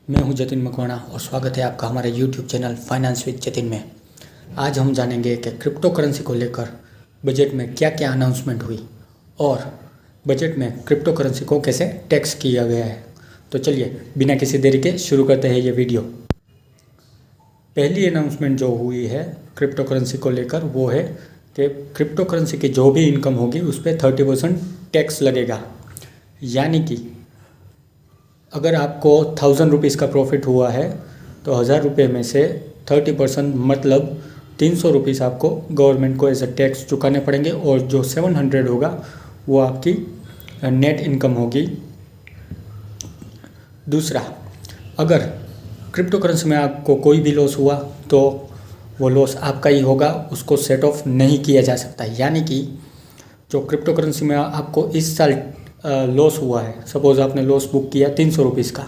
मैं हूं जतिन मकवाना और स्वागत है आपका हमारे YouTube channel finance with Jatin में। आज हम जानेंगे कि क्रिप्टो करेंसी को लेकर बजट में क्या क्या अनाउंसमेंट हुई और बजट में क्रिप्टो करेंसी को कैसे टैक्स किया गया है। तो चलिए बिना किसी देरी के शुरू करते हैं ये वीडियो। पहली अनाउंसमेंट जो हुई है क्रिप्टो करेंसी को लेकर वो है कि क्रिप्टो करेंसी की जो भी इनकम होगी उस पर 30% टैक्स लगेगा। यानी कि अगर आपको 1000 रुपीज़ का प्रॉफिट हुआ है तो 1000 रुपये में से 30% मतलब 300 रुपीज़ आपको गवर्नमेंट को एज अ टैक्स चुकाने पड़ेंगे और जो 700 होगा वो आपकी नेट इनकम होगी। दूसरा, अगर क्रिप्टो करेंसी में आपको कोई भी लॉस हुआ तो वो लॉस आपका ही होगा, उसको सेट ऑफ नहीं किया जा सकता। यानी कि जो क्रिप्टो करेंसी में आपको इस साल लॉस हुआ है, सपोज़ आपने लॉस बुक किया 300 रुपीज़ का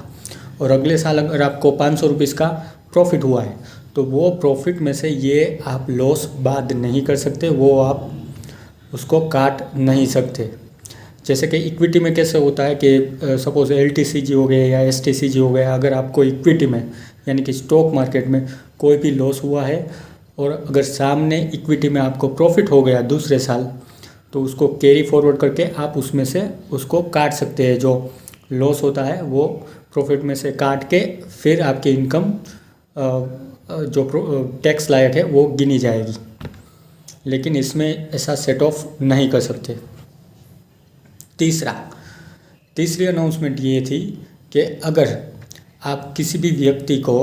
और अगले साल अगर आपको 500 रुपीज़ का प्रॉफिट हुआ है तो वो प्रॉफिट में से ये आप लॉस बाद नहीं कर सकते, वो आप उसको काट नहीं सकते। जैसे कि इक्विटी में कैसे होता है कि सपोज़ LTCG हो गया या STCG हो गया, अगर आपको इक्विटी में यानी कि स्टॉक मार्केट में कोई भी लॉस हुआ है और अगर सामने इक्विटी में आपको प्रॉफिट हो गया दूसरे साल तो उसको कैरी फॉरवर्ड करके आप उसमें से उसको काट सकते हैं। जो लॉस होता है वो प्रॉफिट में से काट के फिर आपकी इनकम जो टैक्स लायक है वो गिनी जाएगी, लेकिन इसमें ऐसा सेट ऑफ नहीं कर सकते। तीसरी अनाउंसमेंट ये थी कि अगर आप किसी भी व्यक्ति को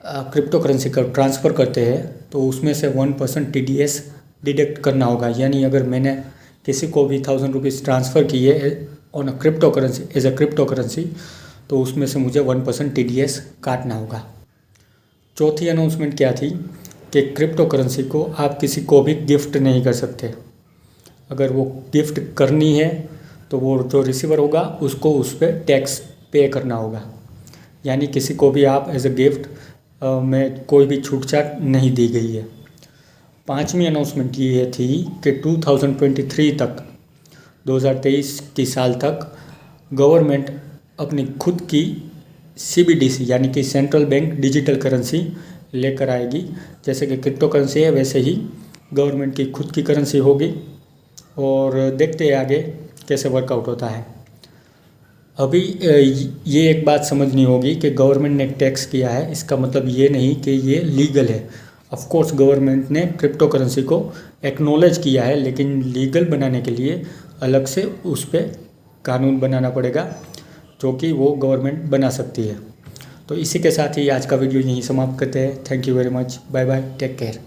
क्रिप्टो करेंसी का ट्रांसफ़र करते हैं तो उसमें से 1% TDS डिडक्ट करना होगा। यानी अगर मैंने किसी को भी 1000 रुपीज़ ट्रांसफ़र किए on a cryptocurrency as a cryptocurrency तो उसमें से मुझे 1% TDS काटना होगा। चौथी अनाउंसमेंट क्या थी कि क्रिप्टो करेंसी को आप किसी को भी गिफ्ट नहीं कर सकते। अगर वो गिफ्ट करनी है तो वो जो रिसीवर होगा उसको उस पर टैक्स पे करना होगा। यानी किसी को भी आप एज अ गिफ्ट में कोई भी छूट छाट नहीं दी गई है। पांचवी अनाउंसमेंट ये थी कि 2023 तक 2023 की साल तक गवर्नमेंट अपनी खुद की CBDC यानी कि सेंट्रल बैंक डिजिटल करेंसी लेकर आएगी। जैसे कि क्रिप्टो करेंसी है वैसे ही गवर्नमेंट की खुद की करेंसी होगी और देखते हैं आगे कैसे वर्कआउट होता है। अभी ये एक बात समझनी होगी कि गवर्नमेंट ने टैक्स किया है इसका मतलब ये नहीं कि ये लीगल है। ऑफ कोर्स गवर्नमेंट ने क्रिप्टो करेंसी को एक्नॉलेज किया है, लेकिन लीगल बनाने के लिए अलग से उस पर कानून बनाना पड़ेगा जो कि वो गवर्नमेंट बना सकती है। तो इसी के साथ ही आज का वीडियो यहीं समाप्त करते हैं। Thank you very much, bye bye, take care.